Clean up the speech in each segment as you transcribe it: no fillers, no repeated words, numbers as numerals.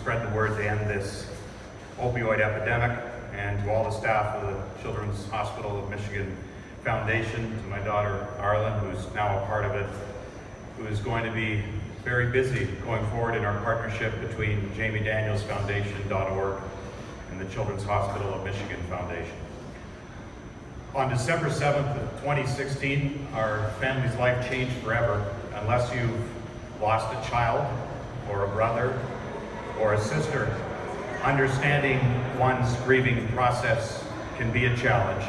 spread the word to end this opioid epidemic, and to all the staff of the Children's Hospital of Michigan Foundation, to my daughter Arlen, who's now a part of it, who is going to be very busy going forward in our partnership between JamieDanielsFoundation.org and the Children's Hospital of Michigan Foundation. On December 7th of 2016, our family's life changed forever, unless you've lost a child, or a brother, or a sister. Understanding one's grieving process can be a challenge.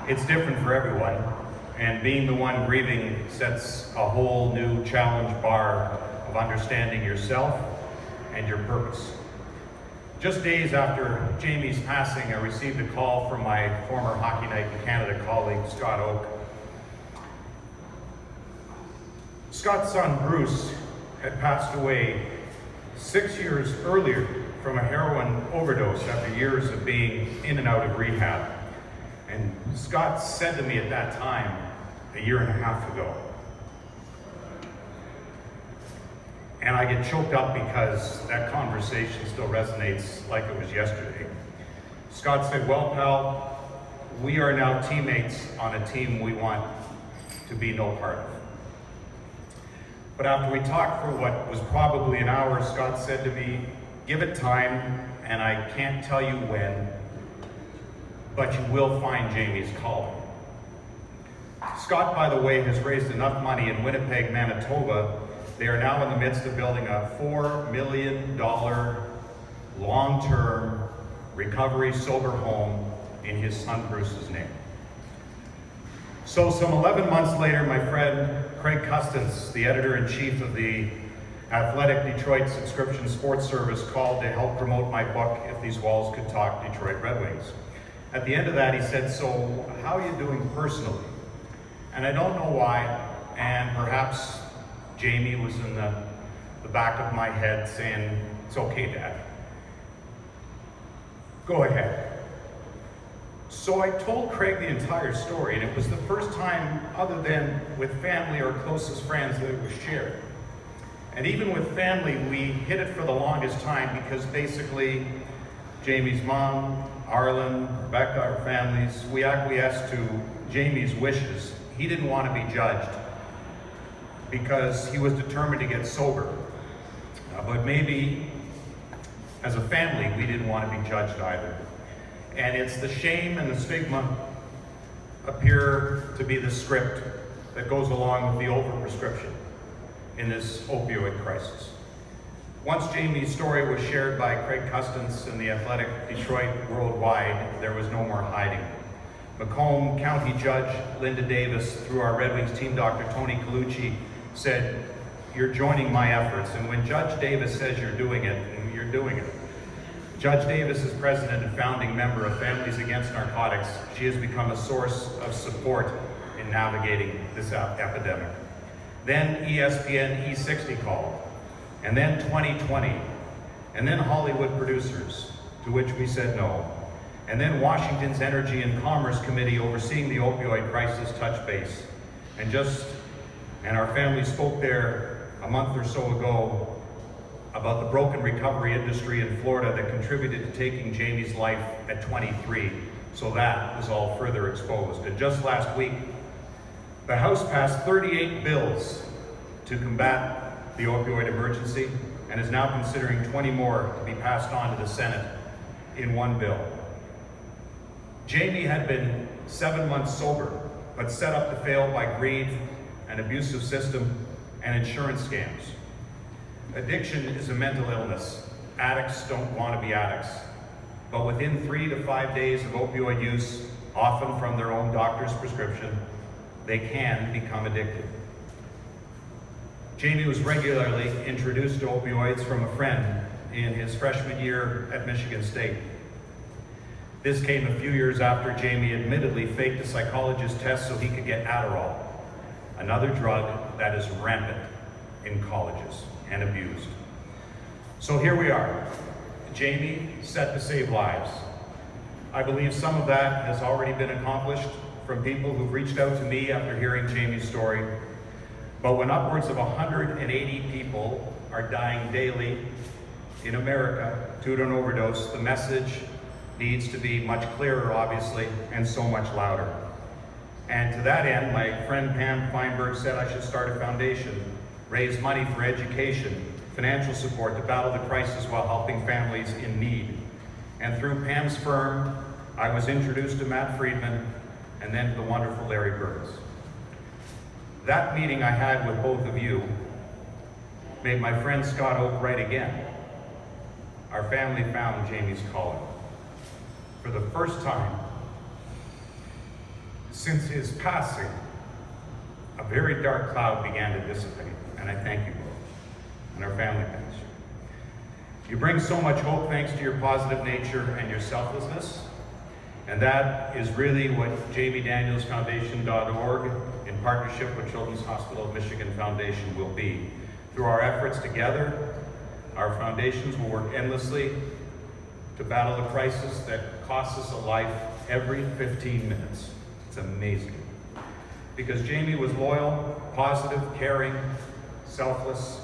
It's different for everyone, and being the one grieving sets a whole new challenge bar of understanding yourself and your purpose. Just days after Jamie's passing, I received a call from my former Hockey Night in Canada colleague, Scott Oak. Scott's son, Bruce, had passed away 6 years earlier from a heroin overdose after years of being in and out of rehab. And Scott said to me at that time, a year and a half ago, and I get choked up because that conversation still resonates like it was yesterday. Scott said, "Well, pal, we are now teammates on a team we want to be no part of." But after we talked for what was probably an hour, Scott said to me, "Give it time, and I can't tell you when, but you will find Jamie's calling." Scott, by the way, has raised enough money in Winnipeg, Manitoba. They are now in the midst of building a $4 million long-term recovery sober home in his son Bruce's name. So some 11 months later, my friend Craig Custance, the editor-in-chief of the Athletic Detroit subscription sports service, called to help promote my book, If These Walls Could Talk, Detroit Red Wings. At the end of that, he said, "So how are you doing personally?" And I don't know why, and perhaps Jamie was in the back of my head saying, "It's okay, Dad. Go ahead." So I told Craig the entire story, and it was the first time, other than with family or closest friends, that it was shared. And even with family, we hid it for the longest time because basically Jamie's mom, Arlen, Rebecca, our families, we acquiesced to Jamie's wishes. He didn't want to be judged because he was determined to get sober. But maybe as a family, we didn't want to be judged either. And it's the shame and the stigma appear to be the script that goes along with the overprescription in this opioid crisis. Once Jamie's story was shared by Craig Custance in the Athletic Detroit Worldwide, there was no more hiding. Macomb County Judge Linda Davis, through our Red Wings team doctor Tony Colucci, said, "You're joining my efforts." And when Judge Davis says you're doing it, you're doing it. Judge Davis is president and founding member of Families Against Narcotics. She has become a source of support in navigating this epidemic. Then ESPN E60 called, and then 2020, and then Hollywood producers, to which we said no. And then Washington's Energy and Commerce Committee overseeing the opioid crisis touched base. And our family spoke there a month or so ago about the broken recovery industry in Florida that contributed to taking Jamie's life at 23. So that was all further exposed. And just last week, the House passed 38 bills to combat the opioid emergency and is now considering 20 more to be passed on to the Senate in one bill. Jamie had been 7 months sober, but set up to fail by greed, an abusive system, and insurance scams. Addiction is a mental illness. Addicts don't want to be addicts. But within 3 to 5 days of opioid use, often from their own doctor's prescription, they can become addicted. Jamie was regularly introduced to opioids from a friend in his freshman year at Michigan State. This came a few years after Jamie admittedly faked a psychologist's test so he could get Adderall, another drug that is rampant in colleges and abused. So here we are, Jamie set to save lives. I believe some of that has already been accomplished from people who've reached out to me after hearing Jamie's story. But when upwards of 180 people are dying daily in America due to an overdose, the message needs to be much clearer, obviously, and so much louder. And to that end, my friend Pam Feinberg said I should start a foundation, raise money for education, financial support to battle the crisis while helping families in need. And through Pam's firm, I was introduced to Matt Friedman and then to the wonderful Larry Burns. That meeting I had with both of you made my friend Scott Oak right again. Our family found Jamie's calling. For the first time since his passing, a very dark cloud began to dissipate, and I thank you both, and our family thanks you. You bring so much hope thanks to your positive nature and your selflessness, and that is really what JamieDanielsFoundation.org, in partnership with Children's Hospital of Michigan Foundation, will be. Through our efforts together, our foundations will work endlessly to battle a crisis that costs us a life every 15 minutes. It's amazing. Because Jamie was loyal, positive, caring, selfless.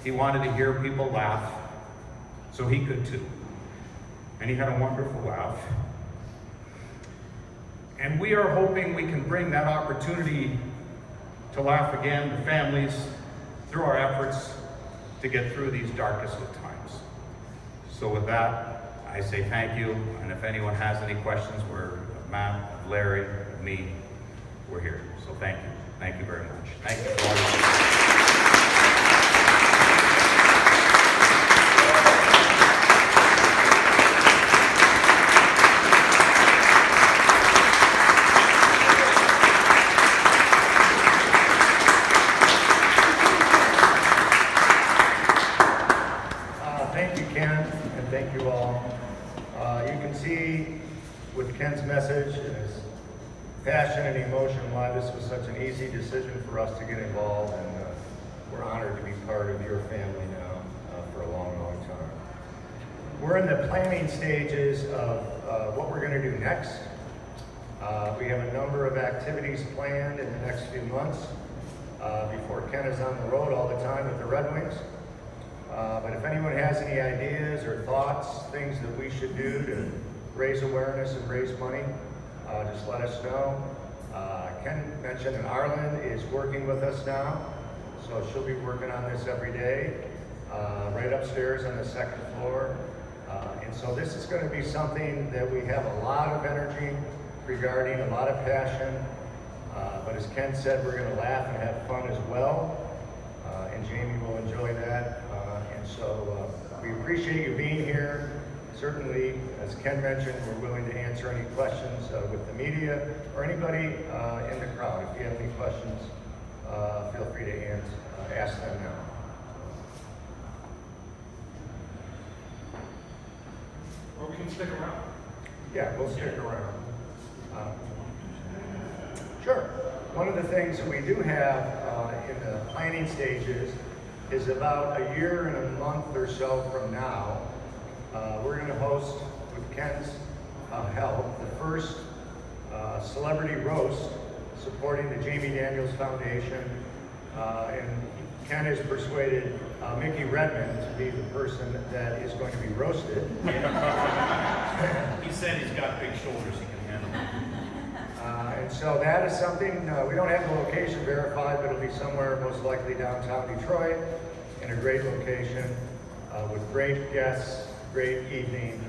He wanted to hear people laugh, so he could too. And he had a wonderful laugh. And we are hoping we can bring that opportunity to laugh again to families through our efforts to get through these darkest of times. So with that, I say thank you, and if anyone has any questions, we're Matt, Larry, me, we're here. So thank you. Thank you very much. Thank you for all Thank you, Ken, and thank you all. You can see with Ken's message and his passion and emotion why this was such an easy decision for us to get involved, and we're honored to be part of your family now for a long, long time. We're in the planning stages of what we're going to do next. We have a number of activities planned in the next few months before Ken is on the road all the time with the Red Wings. But if anyone has any ideas or thoughts, things that we should do to raise awareness and raise money, just let us know. Ken mentioned that Arlen is working with us now, so she'll be working on this every day, right upstairs on the second floor. And so this is going to be something that we have a lot of energy regarding, a lot of passion. But as Ken said, we're going to laugh and have fun as well. And Jamie will enjoy that. And so we appreciate you being here. Certainly, as Ken mentioned, we're willing to answer any questions with the media or anybody in the crowd. If you have any questions, feel free to ask them now. Or we can stick around. Yeah, we'll stick around. Sure. One of the things that we do have in the planning stages is about a year and a month or so from now, we're going to host, with Ken's help, the first celebrity roast supporting the Jamie Daniels Foundation. And Ken has persuaded Mickey Redmond to be the person that is going to be roasted. He said he's got big shoulders, he can handle it. And so that is something, we don't have the location verified, but it'll be somewhere most likely downtown Detroit in a great location with great guests, great evening.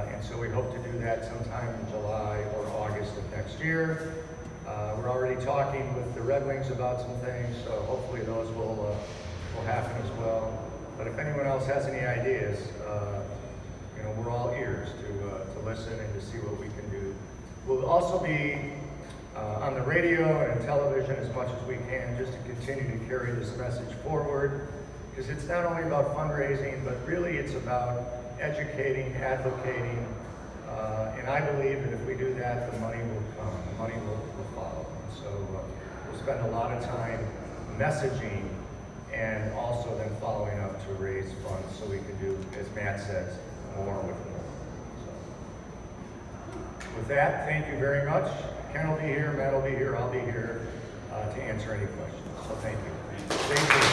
And so we hope to do that sometime in July or August of next year. We're already talking with the Red Wings about some things, so hopefully those will happen as well. But if anyone else has any ideas, we're all ears to listen and to see what we can do. We'll also be on the radio and television as much as we can, just to continue to carry this message forward, because it's not only about fundraising, but really it's about educating, advocating, and I believe that if we do that, the money will come, the money will follow. And so we'll spend a lot of time messaging and also then following up to raise funds so we can do, as Matt says, more with more. With that, thank you very much. Ken will be here, Matt will be here, I'll be here to answer any questions. So thank you. Thank you.